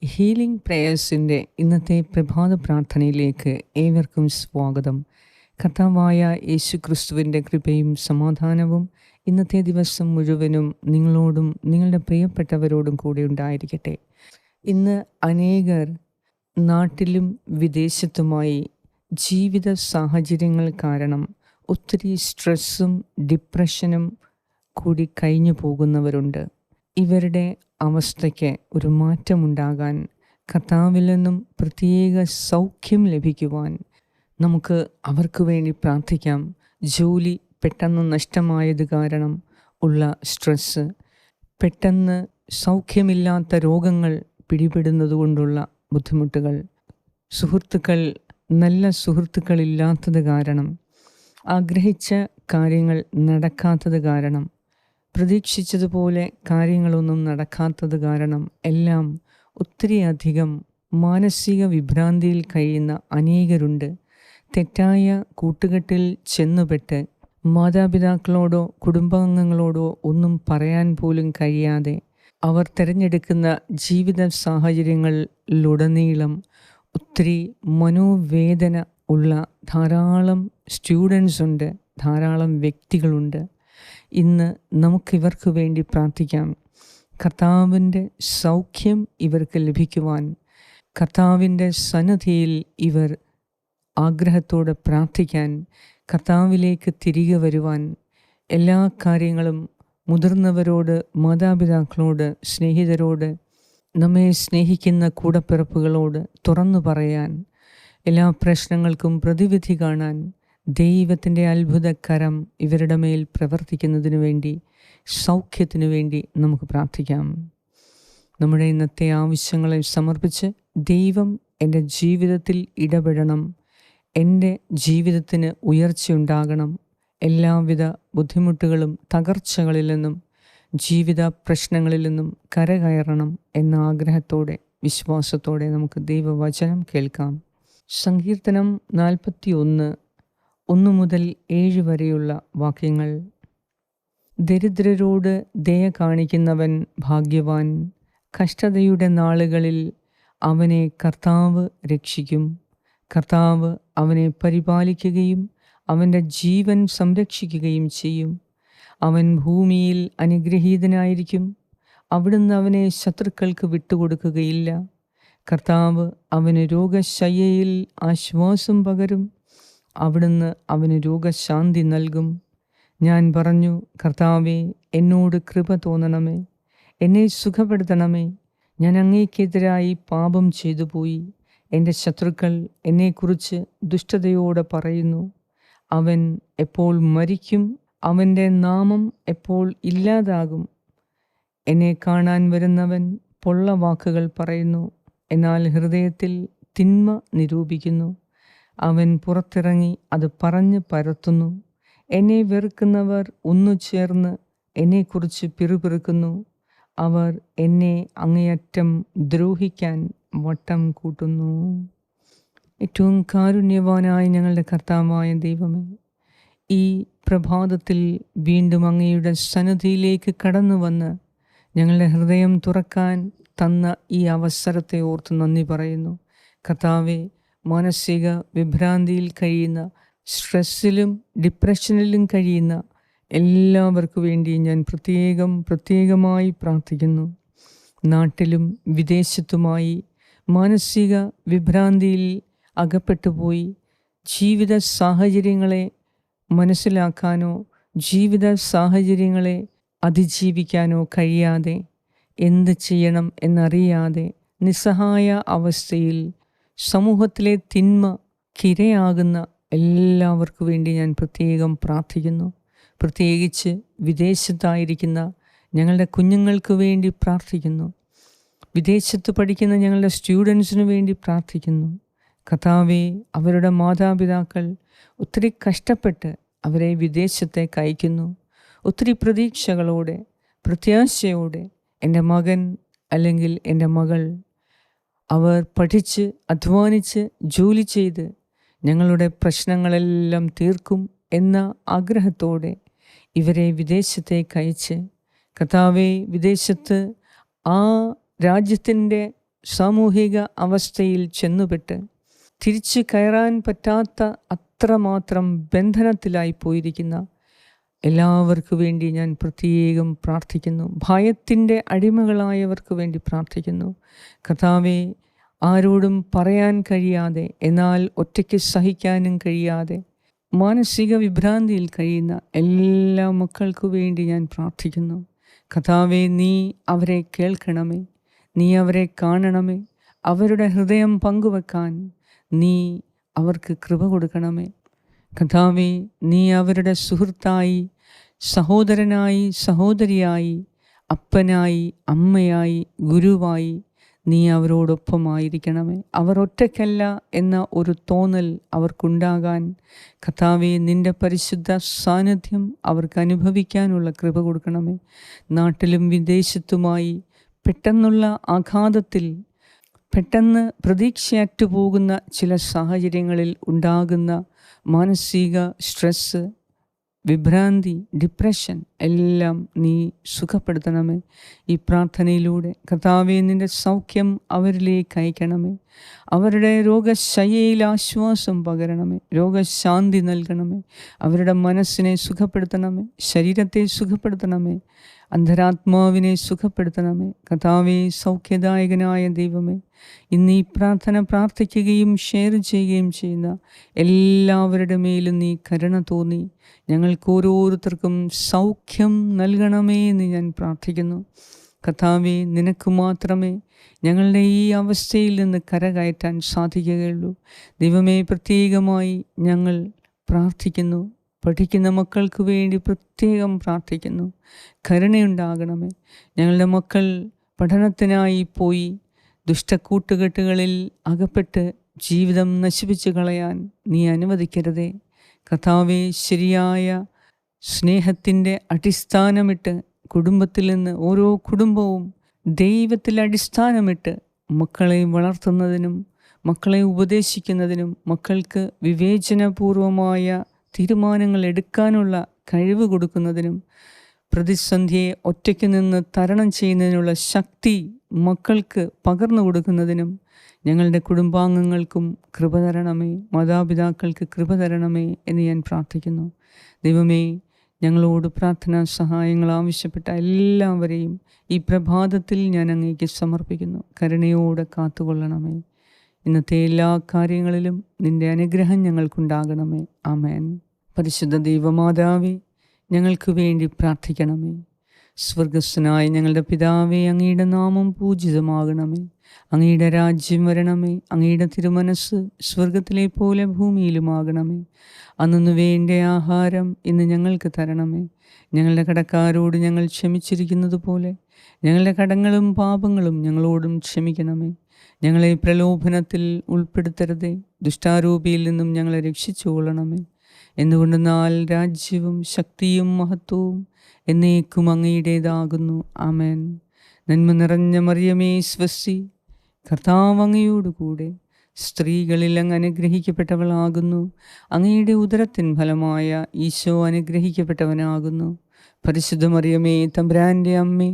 Healing പ്രേയേഴ്സിൻ്റെ ഇന്നത്തെ പ്രഭാത പ്രാർത്ഥനയിലേക്ക് ഏവർക്കും സ്വാഗതം. കർത്താവായ യേശു ക്രിസ്തുവിൻ്റെ കൃപയും സമാധാനവും ഇന്നത്തെ ദിവസം മുഴുവനും നിങ്ങളോടും നിങ്ങളുടെ പ്രിയപ്പെട്ടവരോടും കൂടെ ഉണ്ടായിരിക്കട്ടെ. ഇന്ന് അനേകർ നാട്ടിലും വിദേശത്തുമായി ജീവിത സാഹചര്യങ്ങൾ കാരണം ഒത്തിരി സ്ട്രെസ്സും ഡിപ്രഷനും കൂടി കഴിഞ്ഞു പോകുന്നവരുണ്ട്. ഇവരുടെ അവസ്ഥയ്ക്ക് ഒരു മാറ്റമുണ്ടാകാൻ, കർത്താവിൽ നിന്നും പ്രത്യേക സൗഖ്യം ലഭിക്കുവാൻ നമുക്ക് അവർക്ക് വേണ്ടി പ്രാർത്ഥിക്കാം. ജോലി പെട്ടെന്ന് നഷ്ടമായത് കാരണം ഉള്ള സ്ട്രെസ്സ്, പെട്ടെന്ന് സൗഖ്യമില്ലാത്ത രോഗങ്ങൾ പിടിപെടുന്നത് കൊണ്ടുള്ള ബുദ്ധിമുട്ടുകൾ, സുഹൃത്തുക്കൾ നല്ല സുഹൃത്തുക്കളില്ലാത്തത് കാരണം, ആഗ്രഹിച്ച കാര്യങ്ങൾ നടക്കാത്തത് കാരണം, പ്രതീക്ഷിച്ചതുപോലെ കാര്യങ്ങളൊന്നും നടക്കാത്തത് കാരണം എല്ലാം ഒത്തിരിയധികം മാനസിക വിഭ്രാന്തിയിൽ കഴിയുന്ന അനേകരുണ്ട്. തെറ്റായ കൂട്ടുകെട്ടിൽ ചെന്നുപെട്ട് മാതാപിതാക്കളോടോ കുടുംബാംഗങ്ങളോടോ ഒന്നും പറയാൻ പോലും കഴിയാതെ അവർ തിരഞ്ഞെടുക്കുന്ന ജീവിത സാഹചര്യങ്ങളിലുടനീളം ഒത്തിരി മനോവേദന ഉള്ള ധാരാളം സ്റ്റുഡൻസ് ഉണ്ട്, ധാരാളം വ്യക്തികളുണ്ട്. ഇന്ന് നമുക്കിവർക്ക് വേണ്ടി പ്രാർത്ഥിക്കാം. കർത്താവിൻ്റെ സൗഖ്യം ഇവർക്ക് ലഭിക്കുവാൻ, കർത്താവിൻ്റെ സന്നിധിയിൽ ഇവർ ആഗ്രഹത്തോടെ പ്രാർത്ഥിക്കാൻ, കർത്താവിലേക്ക് തിരികെ വരുവാൻ, എല്ലാ കാര്യങ്ങളും മുതിർന്നവരോട്, മാതാപിതാക്കളോട്, സ്നേഹിതരോട്, നമ്മെ സ്നേഹിക്കുന്ന കൂടപ്പിറപ്പുകളോട് തുറന്നു പറയാൻ, എല്ലാ പ്രശ്നങ്ങൾക്കും പ്രതിവിധി കാണാൻ ദൈവത്തിൻ്റെ അത്ഭുതകരം ഇവരുടെ മേൽ പ്രവർത്തിക്കുന്നതിനു വേണ്ടി, സൗഖ്യത്തിനു വേണ്ടി നമുക്ക് പ്രാർത്ഥിക്കാം. നമ്മുടെ ഇന്നത്തെ ആവശ്യങ്ങളെ സമർപ്പിച്ച്, ദൈവം എൻ്റെ ജീവിതത്തിൽ ഇടപെടണം, എൻ്റെ ജീവിതത്തിന് ഉയർച്ചയുണ്ടാകണം, എല്ലാവിധ ബുദ്ധിമുട്ടുകളും തകർച്ചകളിൽ നിന്നും ജീവിത പ്രശ്നങ്ങളിൽ നിന്നും കരകയറണം എന്ന ആഗ്രഹത്തോടെ, വിശ്വാസത്തോടെ നമുക്ക് ദൈവവചനം കേൾക്കാം. സങ്കീർത്തനം 41 1 മുതൽ 7 വരെയുള്ള വാക്യങ്ങൾ. ദരിദ്രരോട് ദയ കാണിക്കുന്നവൻ ഭാഗ്യവാൻ. കഷ്ടതയുടെ നാളുകളിൽ അവനെ കർത്താവ് രക്ഷിക്കും. കർത്താവ് അവനെ പരിപാലിക്കുകയും അവൻ്റെ ജീവൻ സംരക്ഷിക്കുകയും ചെയ്യും. അവൻ ഭൂമിയിൽ അനുഗ്രഹീതനായിരിക്കും. അവിടുന്ന് അവനെ ശത്രുക്കൾക്ക് വിട്ടുകൊടുക്കുകയില്ല. കർത്താവ് അവന് രോഗശയ്യയിൽ ആശ്വാസം പകരും. അവിടുന്ന് അവന് രോഗശാന്തി നൽകും. ഞാൻ പറഞ്ഞു, കർത്താവേ, എന്നോട് കൃപ തോന്നണമേ, എന്നെ സുഖപ്പെടുത്തണമേ. ഞാൻ അങ്ങേക്കെതിരായി പാപം ചെയ്തു പോയി. എൻ്റെ ശത്രുക്കൾ എന്നെക്കുറിച്ച് ദുഷ്ടതയോടെ പറയുന്നു. അവൻ എപ്പോൾ മരിക്കും? അവൻ്റെ നാമം എപ്പോൾ ഇല്ലാതാകും? എന്നെ കാണാൻ വരുന്നവൻ പൊള്ള വാക്കുകൾ പറയുന്നു, എന്നാൽ ഹൃദയത്തിൽ തിന്മ നിരൂപിക്കുന്നു. അവൻ പുറത്തിറങ്ങി അത് പറഞ്ഞ് പരത്തുന്നു. എന്നെ വെറുക്കുന്നവർ ഒന്നു ചേർന്ന് എന്നെക്കുറിച്ച് പിറുപിറുക്കുന്നു. അവർ എന്നെ അങ്ങേയറ്റം ദ്രോഹിക്കാൻ വട്ടം കൂട്ടുന്നു. ഏറ്റവും കാരുണ്യവാനായ ഞങ്ങളുടെ കർത്താവായ ദൈവമേ, ഈ പ്രഭാതത്തിൽ വീണ്ടും അങ്ങയുടെ സന്നിധിയിലേക്ക് കടന്നു വന്ന് ഞങ്ങളുടെ ഹൃദയം തുറക്കാൻ തന്ന ഈ അവസരത്തെ ഓർത്ത് നന്ദി പറയുന്നു. കർത്താവേ, മാനസിക വിഭ്രാന്തിയിൽ കഴിയുന്ന, സ്ട്രെസ്സിലും ഡിപ്രഷനിലും കഴിയുന്ന എല്ലാവർക്കു വേണ്ടി ഞാൻ പ്രത്യേകമായി പ്രാർത്ഥിക്കുന്നു. നാട്ടിലും വിദേശത്തുമായി മാനസിക വിഭ്രാന്തിയിൽ അകപ്പെട്ടുപോയി ജീവിത സാഹചര്യങ്ങളെ മനസ്സിലാക്കാനോ ജീവിത സാഹചര്യങ്ങളെ അതിജീവിക്കാനോ കഴിയാതെ, എന്ത് ചെയ്യണം എന്നറിയാതെ നിസ്സഹായ അവസ്ഥയിൽ സമൂഹത്തിലെ തിന്മക്കിരയാകുന്ന എല്ലാവർക്കു വേണ്ടി ഞാൻ പ്രത്യേകം പ്രാർത്ഥിക്കുന്നു. പ്രത്യേകിച്ച് വിദേശത്തായിരിക്കുന്ന ഞങ്ങളുടെ കുഞ്ഞുങ്ങൾക്ക് വേണ്ടി പ്രാർത്ഥിക്കുന്നു. വിദേശത്ത് പഠിക്കുന്ന ഞങ്ങളുടെ സ്റ്റുഡൻസിനു വേണ്ടി പ്രാർത്ഥിക്കുന്നു. കർത്താവേ, അവരുടെ മാതാപിതാക്കൾ ഒത്തിരി കഷ്ടപ്പെട്ട് അവരെ വിദേശത്തേക്ക് അയക്കുന്നു. ഒത്തിരി പ്രതീക്ഷകളോടെ, പ്രത്യാശയോടെ എൻ്റെ മകൻ അല്ലെങ്കിൽ എൻ്റെ മകൾ, അവർ പഠിച്ച് അധ്വാനിച്ച് ജോലി ചെയ്ത് ഞങ്ങളുടെ പ്രശ്നങ്ങളെല്ലാം തീർക്കും എന്ന ആഗ്രഹത്തോടെ ഇവരെ വിദേശത്തേക്ക് അയച്ച്, കർത്താവേ, വിദേശത്ത് ആ രാജ്യത്തിൻ്റെ സാമൂഹിക അവസ്ഥയിൽ ചെന്നുപെട്ട് തിരിച്ചു കയറാൻ പറ്റാത്ത അത്രമാത്രം ബന്ധനത്തിലായി പോയിരിക്കുന്ന എല്ലാവർക്കു വേണ്ടി ഞാൻ പ്രത്യേകം പ്രാർത്ഥിക്കുന്നു. ഭയത്തിൻ്റെ അടിമകളായവർക്ക് വേണ്ടി പ്രാർത്ഥിക്കുന്നു. കർത്താവേ, ആരോടും പറയാൻ കഴിയാതെ എന്നാൽ ഒറ്റയ്ക്ക് സഹിക്കാനും കഴിയാതെ മാനസിക വിഭ്രാന്തിയിൽ കഴിയുന്ന എല്ലാ മക്കൾക്കു വേണ്ടി ഞാൻ പ്രാർത്ഥിക്കുന്നു. കർത്താവേ, നീ അവരെ കേൾക്കണമേ, നീ അവരെ കാണണമേ, അവരുടെ ഹൃദയം പങ്കുവെക്കാൻ നീ അവർക്ക് കൃപ കൊടുക്കണമേ. കർത്താവേ, നീ അവരുടെ സുഹൃത്തായി, സഹോദരനായി, സഹോദരിയായി, അപ്പനായി, അമ്മയായി, ഗുരുവായി നീ അവരോടൊപ്പമായിരിക്കണമേ. അവർ ഒറ്റയ്ക്കല്ല എന്ന ഒരു തോന്നൽ അവർക്കുണ്ടാകാൻ കർത്താവേ, നിൻ്റെ പരിശുദ്ധ സാന്നിധ്യം അവർക്ക് അനുഭവിക്കാനുള്ള കൃപ കൊടുക്കണമേ. നാട്ടിലും വിദേശത്തുമായി പെട്ടെന്നുള്ള ആഘാതത്തിൽ, പെട്ടെന്ന് പ്രതീക്ഷയറ്റു പോകുന്ന ചില സാഹചര്യങ്ങളിൽ ഉണ്ടാകുന്ന മാനസിക സ്ട്രെസ്സ്, വിഭ്രാന്തി, ഡിപ്രഷൻ എല്ലാം നീ സുഖപ്പെടുത്തണമേ. ഈ പ്രാർത്ഥനയിലൂടെ കർത്താവേ, നിൻ്റെ സൗഖ്യം അവരിലേക്ക് അയക്കണമേ. അവരുടെ രോഗശയ്യയിൽ ആശ്വാസം പകരണമേ, രോഗശാന്തി നൽകണമേ. അവരുടെ മനസ്സിനെ സുഖപ്പെടുത്തണമേ, ശരീരത്തെ സുഖപ്പെടുത്തണമേ, അന്തരാത്മാവിനെ സുഖപ്പെടുത്തണമേ. കർത്താവേ, സൗഖ്യദായകനായ ദൈവമേ, ഇന്ന് ഈ പ്രാർത്ഥന പ്രാർത്ഥിക്കുകയും ഷെയർ ചെയ്യുകയും ചെയ്യുന്ന എല്ലാവരുടെ മേലും നീ കരുണ തോന്നി ഞങ്ങൾക്ക് ഓരോരുത്തർക്കും സൗഖ്യം നൽകണമേ എന്ന് ഞാൻ പ്രാർത്ഥിക്കുന്നു. കർത്താവേ, നിനക്ക് മാത്രമേ ഞങ്ങളുടെ ഈ അവസ്ഥയിൽ നിന്ന് കരകയറ്റാൻ സാധിക്കുകയുള്ളൂ. ദൈവമേ, പ്രത്യേകമായി ഞങ്ങൾ പ്രാർത്ഥിക്കുന്നു. പഠിക്കുന്ന മക്കൾക്ക് വേണ്ടി പ്രത്യേകം പ്രാർത്ഥിക്കുന്നു. കരുണയുണ്ടാകണമേ. ഞങ്ങളുടെ മക്കൾ പഠനത്തിനായി പോയി ദുഷ്ടക്കൂട്ടുകെട്ടുകളിൽ അകപ്പെട്ട് ജീവിതം നശിപ്പിച്ചു കളയാൻ നീ അനുവദിക്കരുതേ. കർത്താവേ, ശരിയായ സ്നേഹത്തിൻ്റെ അടിസ്ഥാനമിട്ട് കുടുംബത്തിൽ നിന്ന് ഓരോ കുടുംബവും ദൈവത്തിൽ അടിസ്ഥാനമിട്ട് മക്കളെ വളർത്തുന്നതിനും മക്കളെ ഉപദേശിക്കുന്നതിനും മക്കൾക്ക് വിവേചനപൂർവമായ തീരുമാനങ്ങൾ എടുക്കാനുള്ള കഴിവ് കൊടുക്കുന്നതിനും പ്രതിസന്ധിയെ ഒറ്റയ്ക്ക് നിന്ന് തരണം ചെയ്യുന്നതിനുള്ള ശക്തി മക്കൾക്ക് പകർന്നു കൊടുക്കുന്നതിനും ഞങ്ങളുടെ കുടുംബാംഗങ്ങൾക്കും കൃപ തരണമേ, മാതാപിതാക്കൾക്ക് കൃപ തരണമേ എന്ന് ഞാൻ പ്രാർത്ഥിക്കുന്നു. ദൈവമേ, ഞങ്ങളോട് പ്രാർത്ഥനാ സഹായങ്ങൾ ആവശ്യപ്പെട്ട എല്ലാവരെയും ഈ പ്രഭാതത്തിൽ ഞാൻ അങ്ങേക്ക് സമർപ്പിക്കുന്നു. കരുണയോടെ കാത്തുകൊള്ളണമേ. ഇന്നത്തെ എല്ലാ കാര്യങ്ങളിലും നിൻ്റെ അനുഗ്രഹം ഞങ്ങൾക്കുണ്ടാകണമേ. ആമേൻ. പരിശുദ്ധ ദൈവമാതാവേ, ഞങ്ങൾക്ക് വേണ്ടി പ്രാർത്ഥിക്കണമേ. സ്വർഗസ്ഥനായ ഞങ്ങളുടെ പിതാവേ, അങ്ങയുടെ നാമം പൂജിതമാകണമേ. അങ്ങയുടെ രാജ്യം വരണമേ. അങ്ങയുടെ തിരുമനസ് സ്വർഗത്തിലെ പോലെ ഭൂമിയിലുമാകണമേ. അന്നു വേണ്ട ആഹാരം ഇന്ന് ഞങ്ങൾക്ക് തരണമേ. ഞങ്ങളുടെ കടക്കാരോട് ഞങ്ങൾ ക്ഷമിച്ചിരിക്കുന്നത് പോലെ ഞങ്ങളുടെ കടങ്ങളും പാപങ്ങളും ഞങ്ങളോടും ക്ഷമിക്കണമേ. ഞങ്ങളെ പ്രലോഭനത്തിൽ ഉൾപ്പെടുത്തരുതേ, ദുഷ്ടാരൂപിയിൽ നിന്നും ഞങ്ങളെ രക്ഷിച്ചുകൊള്ളണമേ. എന്തുകൊണ്ടെന്നാൽ രാജ്യവും ശക്തിയും മഹത്വവും എന്നേക്കും അങ്ങയുടേതാകുന്നു. ആമേൻ. നന്മ നിറഞ്ഞ മറിയമേ, സ്വസ്തി, കർത്താവ് അങ്ങയോടുകൂടെ സ്ത്രീകളിൽ അങ്ങ് അനുഗ്രഹിക്കപ്പെട്ടവളാകുന്നു. അങ്ങയുടെ ഉദരത്തിൻ ഫലമായ ഈശോ അനുഗ്രഹിക്കപ്പെട്ടവനാകുന്നു. പരിശുദ്ധ മറിയമേ, തമ്പുരാൻ്റെ അമ്മേ,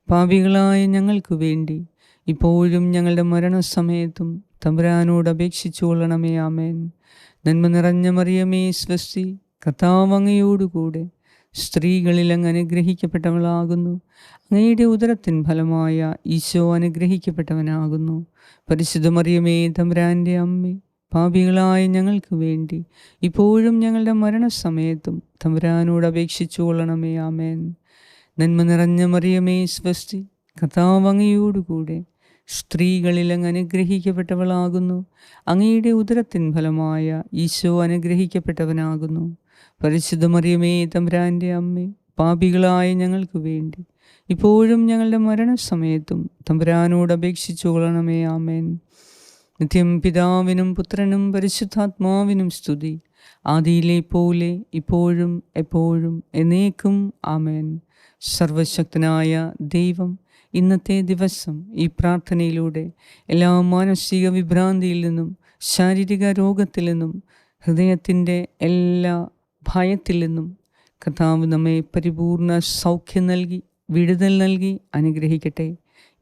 പാപികളായ ഞങ്ങൾക്ക് വേണ്ടി ഇപ്പോഴും ഞങ്ങളുടെ മരണസമയത്തും തമ്പുരാനോട് അപേക്ഷിച്ചു കൊള്ളണമേ. ആമേൻ. നന്മ നിറഞ്ഞ മറിയമേ, സ്വസ്തി, കർത്താവ് അങ്ങയോടുകൂടെ സ്ത്രീകളിൽ അങ്ങ് അനുഗ്രഹിക്കപ്പെട്ടവളാകുന്നു. അങ്ങയുടെ ഉദരത്തിൻ ഫലമായ ഈശോ അനുഗ്രഹിക്കപ്പെട്ടവനാകുന്നു. പരിശുദ്ധ മറിയമേ, തമ്പുരാൻ്റെ അമ്മേ, പാപികളായ ഞങ്ങൾക്ക് വേണ്ടി ഇപ്പോഴും ഞങ്ങളുടെ മരണസമയത്തും തമ്പുരാനോട് അപേക്ഷിച്ചു കൊള്ളണമേ. ആമേൻ. നന്മ നിറഞ്ഞ മറിയമേ, സ്വസ്തി, കർത്താവ് അങ്ങയോടുകൂടെ സ്ത്രീകളിൽ അങ്ങ് അനുഗ്രഹിക്കപ്പെട്ടവളാകുന്നു. അങ്ങയുടെ ഉദരത്തിൻ ഫലമായ ഈശോ അനുഗ്രഹിക്കപ്പെട്ടവനാകുന്നു. പരിശുദ്ധ മറിയമേ, തമ്പുരാൻ്റെ അമ്മേ, പാപികളായ ഞങ്ങൾക്ക് വേണ്ടി ഇപ്പോഴും ഞങ്ങളുടെ മരണസമയത്തും തമ്പുരാനോട് അപേക്ഷിച്ചു കൊള്ളണമേ. ആമേൻ. നിത്യം പിതാവിനും പുത്രനും പരിശുദ്ധാത്മാവിനും സ്തുതി, ആദിയിലെ പോലെ ഇപ്പോഴും എപ്പോഴും എന്നേക്കും. ആമേൻ. സർവശക്തനായ ദൈവം ഇന്നത്തെ ദിവസം ഈ പ്രാർത്ഥനയിലൂടെ എല്ലാ മാനസിക വിഭ്രാന്തിയിൽ നിന്നും ശാരീരിക രോഗത്തിൽ നിന്നും ഹൃദയത്തിൻ്റെ എല്ലാ ഭയത്തിൽ നിന്നും കർത്താവ് നമ്മെ പരിപൂർണ സൗഖ്യം നൽകി വിടുതൽ നൽകി അനുഗ്രഹിക്കട്ടെ.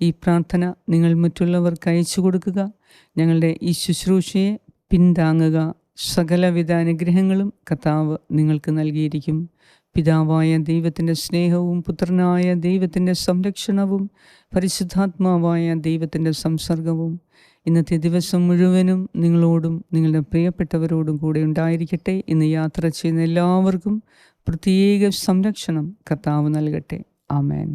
ഈ പ്രാർത്ഥന നിങ്ങൾ മറ്റുള്ളവർക്ക് അയച്ചു കൊടുക്കുക. ഞങ്ങളുടെ ഈ ശുശ്രൂഷയെ പിന്താങ്ങുക. സകലവിധ അനുഗ്രഹങ്ങളും കർത്താവ് നിങ്ങൾക്ക് നൽകിയിരിക്കും. പിതാവായ ദൈവത്തിൻ്റെ സ്നേഹവും പുത്രനായ ദൈവത്തിൻ്റെ സംരക്ഷണവും പരിശുദ്ധാത്മാവായ ദൈവത്തിൻ്റെ സംസർഗവും ഇന്നത്തെ ദിവസം മുഴുവനും നിങ്ങളോടും നിങ്ങളുടെ പ്രിയപ്പെട്ടവരോടും കൂടെ ഉണ്ടായിരിക്കട്ടെ. ഇന്ന് യാത്ര ചെയ്യുന്ന എല്ലാവർക്കും പ്രത്യേക സംരക്ഷണം കർത്താവ് നൽകട്ടെ. ആമേൻ.